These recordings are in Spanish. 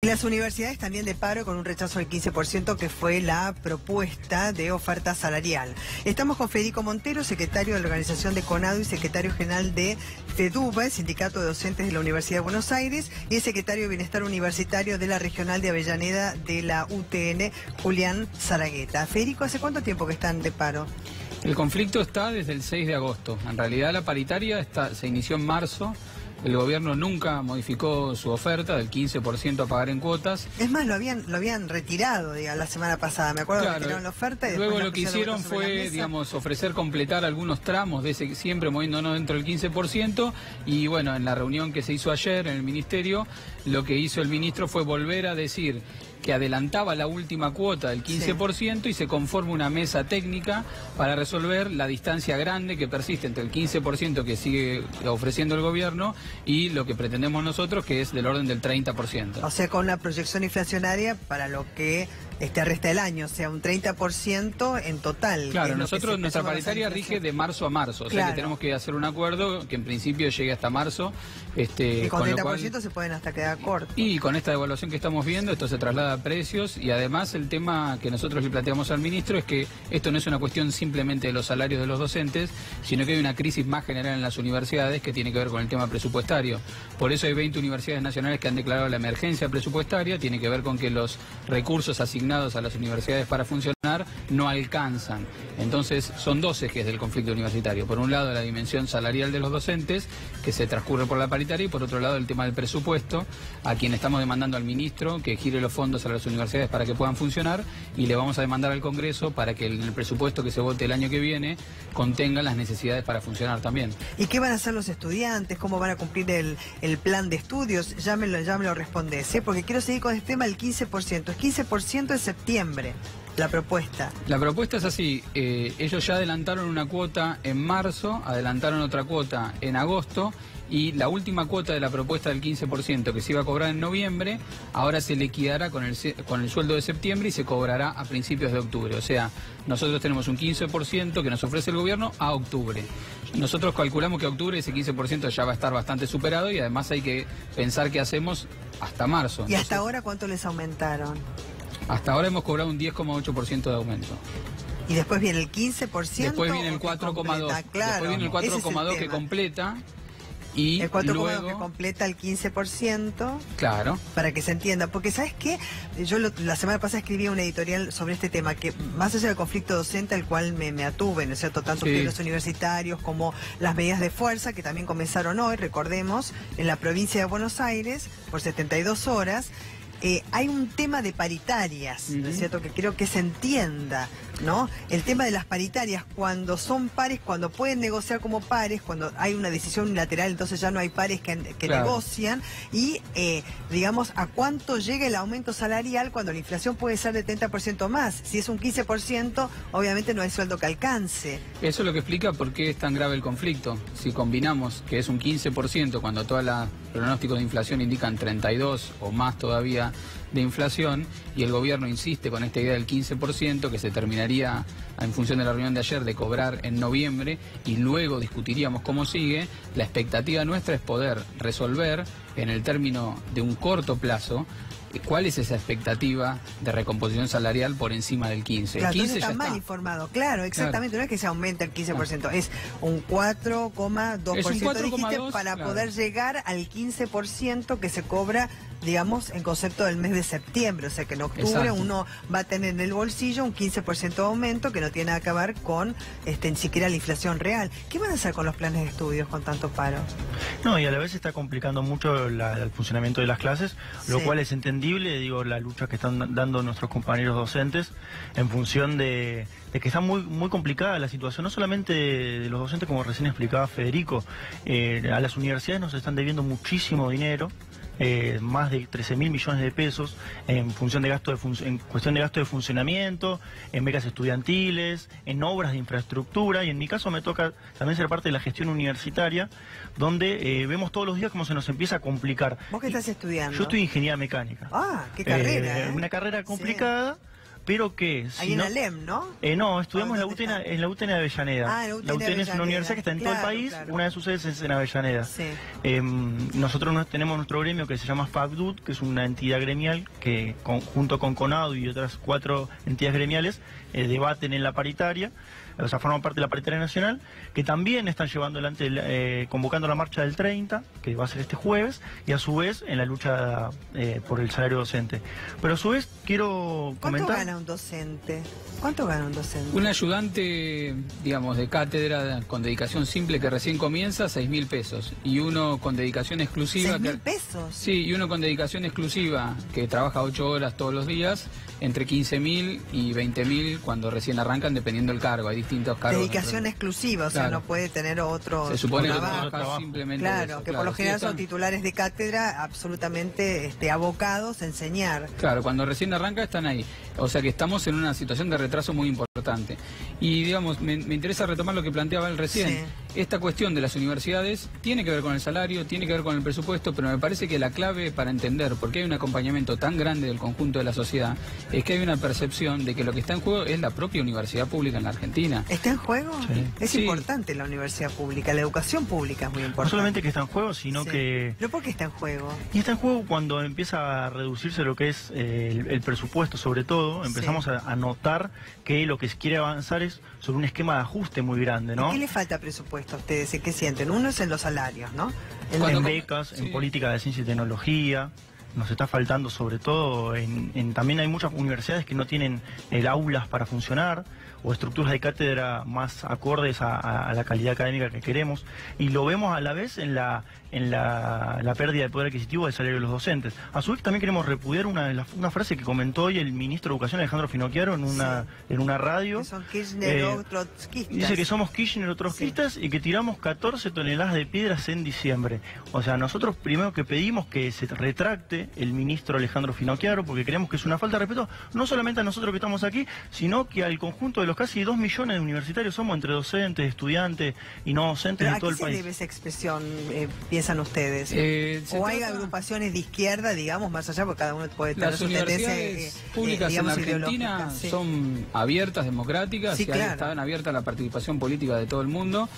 Las universidades también de paro con un rechazo del 15%, que fue la propuesta de oferta salarial. Estamos con Federico Montero, secretario de la organización de CONADO y secretario general de FEDUBA, el Sindicato de Docentes de la Universidad de Buenos Aires, y el secretario de Bienestar Universitario de la Regional de Avellaneda de la UTN, Julián Zaragueta. Federico, ¿hace cuánto tiempo que están de paro? El conflicto está desde el 6 de agosto. En realidad la paritaria se inició en marzo. El gobierno nunca modificó su oferta del 15% a pagar en cuotas. Es más, lo habían retirado, la semana pasada. Me acuerdo que retiraron la oferta y luego lo que hicieron fue, ofrecer completar algunos tramos de ese, siempre moviéndonos dentro del 15%. Y bueno, en la reunión que se hizo ayer en el ministerio, lo que hizo el ministro fue volver a decir que adelantaba la última cuota del 15% y se conforma una mesa técnica para resolver la distancia grande que persiste entre el 15% que sigue ofreciendo el gobierno y lo que pretendemos nosotros, que es del orden del 30%. O sea, con una proyección inflacionaria para lo que resta el año, o sea, un 30% en total. Claro, nosotros, nuestra paritaria rige de marzo a marzo, o sea que tenemos que hacer un acuerdo que en principio llegue hasta marzo. Y con 30% se pueden hasta quedar cortos. Y con esta devaluación que estamos viendo, esto se traslada a precios, y además el tema que nosotros le planteamos al ministro es que esto no es una cuestión simplemente de los salarios de los docentes, sino que hay una crisis más general en las universidades que tiene que ver con el tema presupuestario. Por eso hay 20 universidades nacionales que han declarado la emergencia presupuestaria, tiene que ver con que los recursos asignados a las universidades para funcionar no alcanzan. Entonces son dos ejes del conflicto universitario. Por un lado la dimensión salarial de los docentes, que se transcurre por la paritaria, y por otro lado el tema del presupuesto, a quien estamos demandando al ministro que gire los fondos a las universidades para que puedan funcionar, y le vamos a demandar al Congreso para que en el presupuesto que se vote el año que viene contenga las necesidades para funcionar también. ¿Y qué van a hacer los estudiantes? ¿Cómo van a cumplir el plan de estudios? Ya me lo respondés, porque quiero seguir con este tema del 15%. Es 15% en septiembre. La propuesta. La propuesta es así, ellos ya adelantaron una cuota en marzo, adelantaron otra cuota en agosto, y la última cuota de la propuesta del 15% que se iba a cobrar en noviembre, ahora se liquidará con el sueldo de septiembre y se cobrará a principios de octubre. O sea, nosotros tenemos un 15% que nos ofrece el gobierno a octubre. Nosotros calculamos que a octubre ese 15% ya va a estar bastante superado, y además hay que pensar qué hacemos hasta marzo. ¿Y hasta ahora cuánto les aumentaron? Hasta ahora hemos cobrado un 10,8% de aumento. ¿Y después viene el 15%? Después viene el 4,2%. Claro, después viene el 4,2% que completa. Y el 4,2% luego que completa el 15%. Claro. Para que se entienda. Porque, ¿sabes qué? Yo la semana pasada escribí un editorial sobre este tema, que más allá del conflicto docente al cual me atuve, ¿no es cierto? Tanto los universitarios como las medidas de fuerza, que también comenzaron hoy, recordemos, en la provincia de Buenos Aires, por 72 horas. Hay un tema de paritarias, ¿no es cierto?, que creo que se entienda, ¿no? El tema de las paritarias, cuando son pares, cuando pueden negociar como pares, cuando hay una decisión unilateral, entonces ya no hay pares que negocian, y digamos, ¿a cuánto llega el aumento salarial cuando la inflación puede ser de 30% más? Si es un 15%, obviamente no hay sueldo que alcance. Eso es lo que explica por qué es tan grave el conflicto. Si combinamos que es un 15% cuando todos los pronósticos de inflación indican 32 o más todavía de inflación, y el gobierno insiste con esta idea del 15% que se terminaría, en función de la reunión de ayer, de cobrar en noviembre, y luego discutiríamos cómo sigue, la expectativa nuestra es poder resolver en el término de un corto plazo cuál es esa expectativa de recomposición salarial por encima del 15%. Claro, el 15% está mal informado, claro, exactamente, no es que se aumente el 15%, es un 4,2%, dijiste, para poder llegar al 15% que se cobra, digamos, en concepto del mes de septiembre. O sea que en octubre uno va a tener en el bolsillo un 15% de aumento que no tiene nada que ver con ni siquiera la inflación real. ¿Qué van a hacer con los planes de estudios con tanto paro? No, y a la vez está complicando mucho el funcionamiento de las clases, lo cual es entendible, digo, la lucha que están dando nuestros compañeros docentes en función de que está muy complicada la situación, no solamente de los docentes, como recién explicaba Federico. A las universidades nos están debiendo muchísimo dinero, más de 13.000 millones de pesos en función de en cuestión de gasto de funcionamiento, en becas estudiantiles, en obras de infraestructura, y en mi caso me toca también ser parte de la gestión universitaria, donde vemos todos los días cómo se nos empieza a complicar. ¿Vos qué estás estudiando? Yo estoy en ingeniería mecánica. Ah, qué carrera. Una carrera complicada, espero que... Ahí en Alem, ¿no? No, estudiamos en la UTN de Avellaneda. Ah, la UTN es una universidad que está en todo el país, una de sus sedes es en Avellaneda. Sí. Nosotros tenemos nuestro gremio que se llama FACDUT, que es una entidad gremial que junto con CONADU y otras 4 entidades gremiales debaten en la paritaria, o sea, forman parte de la paritaria nacional, que también están llevando adelante, convocando la marcha del 30, que va a ser este jueves, y a su vez en la lucha por el salario docente. Pero a su vez quiero comentar... ¿Cuánto gana un docente? ¿Cuánto gana un docente? Un ayudante, digamos, de cátedra con dedicación simple que recién comienza, 6.000 pesos. Y uno con dedicación exclusiva... ¿6.000 pesos? Sí, y uno con dedicación exclusiva que trabaja 8 horas todos los días, entre 15.000 y 20.000 cuando recién arrancan, dependiendo del cargo. Hay distintos cargos. Dedicación exclusiva, o sea, claro. No puede tener otro... Se supone que trabajo. simplemente Claro, eso, que por lo general son titulares de cátedra absolutamente abocados a enseñar. Claro, cuando recién arranca están ahí. O sea que estamos en una situación de retraso muy importante. Y digamos, me interesa retomar lo que planteaba él recién. Sí. Esta cuestión de las universidades tiene que ver con el salario, tiene que ver con el presupuesto, pero me parece que la clave para entender por qué hay un acompañamiento tan grande del conjunto de la sociedad es que hay una percepción de que lo que está en juego es la propia universidad pública en la Argentina. ¿Está en juego? Sí. Es Sí. importante la universidad pública, la educación pública es muy importante. No solamente que está en juego, sino Sí. que... ¿Pero por qué está en juego? Y está en juego cuando empieza a reducirse lo que es el presupuesto, sobre todo, empezamos a notar que lo que se quiere avanzar es sobre un esquema de ajuste muy grande, ¿no? ¿Qué le falta presupuesto a ustedes? ¿Qué sienten? Uno es en los salarios, ¿no? En becas, Sí. en política de ciencia y tecnología. Nos está faltando sobre todo, también hay muchas universidades que no tienen aulas para funcionar o estructuras de cátedra más acordes a la calidad académica que queremos, y lo vemos a la vez en la pérdida de poder adquisitivo del salario de los docentes. A su vez también queremos repudiar una frase que comentó hoy el ministro de Educación, Alejandro Finocchiaro, en una radio. Que son Kirchner o trotskistas. Dice que somos Kirchner o trotskistas y que tiramos 14 toneladas de piedras en diciembre. O sea, nosotros primero que pedimos que se retracte el ministro Alejandro Finocchiaro, porque creemos que es una falta de respeto, no solamente a nosotros que estamos aquí, sino que al conjunto de los casi 2 millones de universitarios somos, entre docentes, estudiantes y no docentes ¿Pero de a todo qué el se país. debe esa expresión, piensan ustedes? ¿O hay agrupaciones de izquierda, digamos, más allá, porque cada uno puede tener Las su tendencia universidades públicas en la Argentina ideológica? Sí. son abiertas, democráticas, Sí, y ahí claro. están abiertas a la participación política de todo el mundo.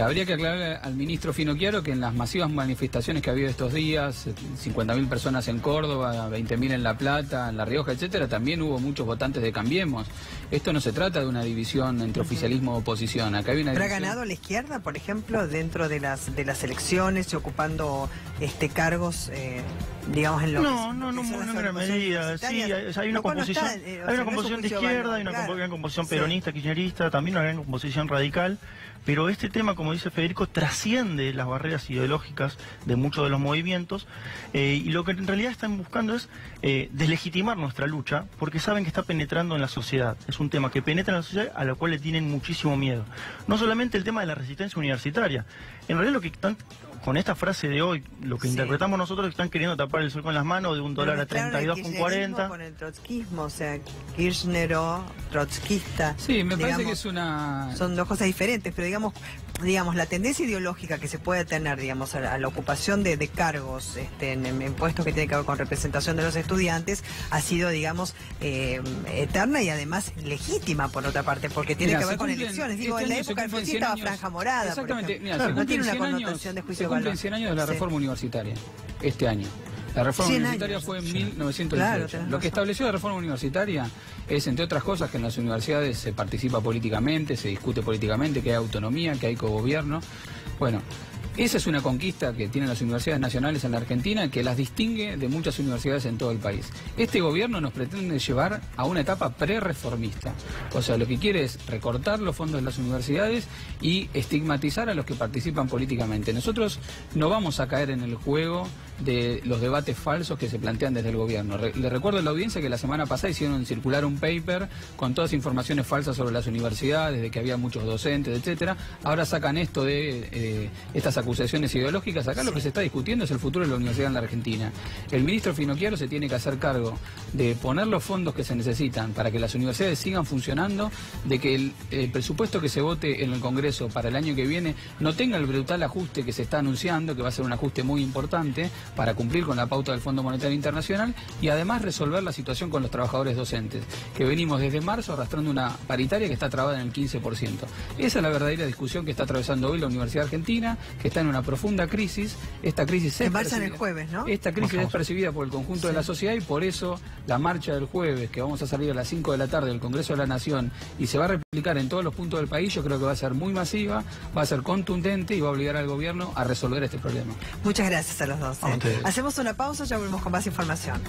Habría que aclarar al ministro Finocchiaro que en las masivas manifestaciones que ha habido estos días, 50.000 personas en Córdoba, 20.000 en La Plata, en La Rioja, etcétera, también hubo muchos votantes de Cambiemos. Esto no se trata de una división entre oficialismo y oposición. Acá hay una ¿Pero ha división. ganado la izquierda, por ejemplo, dentro de las elecciones y ocupando cargos, digamos, en lo No, que en son las gran medida. Sí, universitarias? hay una Lo cual no composición, está, o sea, hay una no es un composición de juicio izquierda, válido, hay una claro. gran composición Sí. peronista, kirchnerista, también una gran composición radical. Pero este tema, como dice Federico, trasciende las barreras ideológicas de muchos de los movimientos, y lo que en realidad están buscando es deslegitimar nuestra lucha, porque saben que está penetrando en la sociedad. Es un tema que penetra en la sociedad, a lo cual le tienen muchísimo miedo. No solamente el tema de la resistencia universitaria. En realidad lo que están, con esta frase de hoy, lo que Sí. interpretamos nosotros, están queriendo tapar el sol con las manos de $1 a Mezclaron el 32,40. con el trotskismo, o sea, Kirchner o trotskista. Sí, me parece digamos, que es una... son dos cosas diferentes, pero digamos la tendencia ideológica que se puede tener, digamos, a la ocupación de cargos en puestos que tienen que ver con representación de los estudiantes ha sido, digamos, eterna y además legítima, por otra parte, porque tiene Mira, que ver se con cumplen- elecciones. este Digo, en la año se época del cumplen Fonsín 100 estaba años. Franja Morada, Exactamente, por mira, ejemplo. se No cumplen tiene una 100 años, connotación de juicio se de valor. cumplen 100 años de la Sí. reforma universitaria este año. La reforma 100 universitaria años. fue en 1918. Claro, tenés Lo razón. que estableció la reforma universitaria es, entre otras cosas, que en las universidades se participa políticamente, se discute políticamente, que hay autonomía, que hay cogobierno. Bueno, esa es una conquista que tienen las universidades nacionales en la Argentina, que las distingue de muchas universidades en todo el país. Este gobierno nos pretende llevar a una etapa pre-reformista. O sea, lo que quiere es recortar los fondos de las universidades y estigmatizar a los que participan políticamente. Nosotros no vamos a caer en el juego de los debates falsos que se plantean desde el gobierno. Le recuerdo a la audiencia que la semana pasada hicieron circular un paper con todas informaciones falsas sobre las universidades, de que había muchos docentes, etcétera. Ahora sacan esto de estas acusaciones ideológicas. Acá lo que se está discutiendo es el futuro de la universidad en la Argentina. El ministro Finocchiaro se tiene que hacer cargo de poner los fondos que se necesitan para que las universidades sigan funcionando, de que el presupuesto que se vote en el Congreso para el año que viene no tenga el brutal ajuste que se está anunciando, que va a ser un ajuste muy importante, para cumplir con la pauta del Fondo Monetario Internacional y además resolver la situación con los trabajadores docentes, que venimos desde marzo arrastrando una paritaria que está trabada en el 15%. Esa es la verdadera discusión que está atravesando hoy la Universidad Argentina, que está en una profunda crisis. Esta crisis se marcha el jueves, ¿no? Esta crisis es percibida por el conjunto de la sociedad y por eso la marcha del jueves, que vamos a salir a las 5 de la tarde del Congreso de la Nación y se va a replicar en todos los puntos del país, yo creo que va a ser muy masiva, va a ser contundente y va a obligar al gobierno a resolver este problema. Muchas gracias a los dos. Hacemos una pausa, ya volvemos con más información.